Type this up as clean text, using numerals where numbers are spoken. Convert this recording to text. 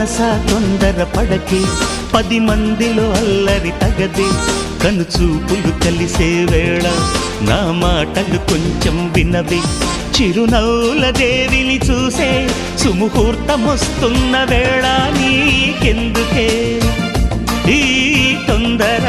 మనసా తొందర పడకే, 10 మందిలో అల్లరి తగదే, కనుచూపులు కలిసే వేళ నా మాటలు కొంచెం వినవే. చిరునవ్వుల దేవిని చూసే సుముహూర్తమొస్తున్న వేళ, నీకెందుకే ఈ తొందర?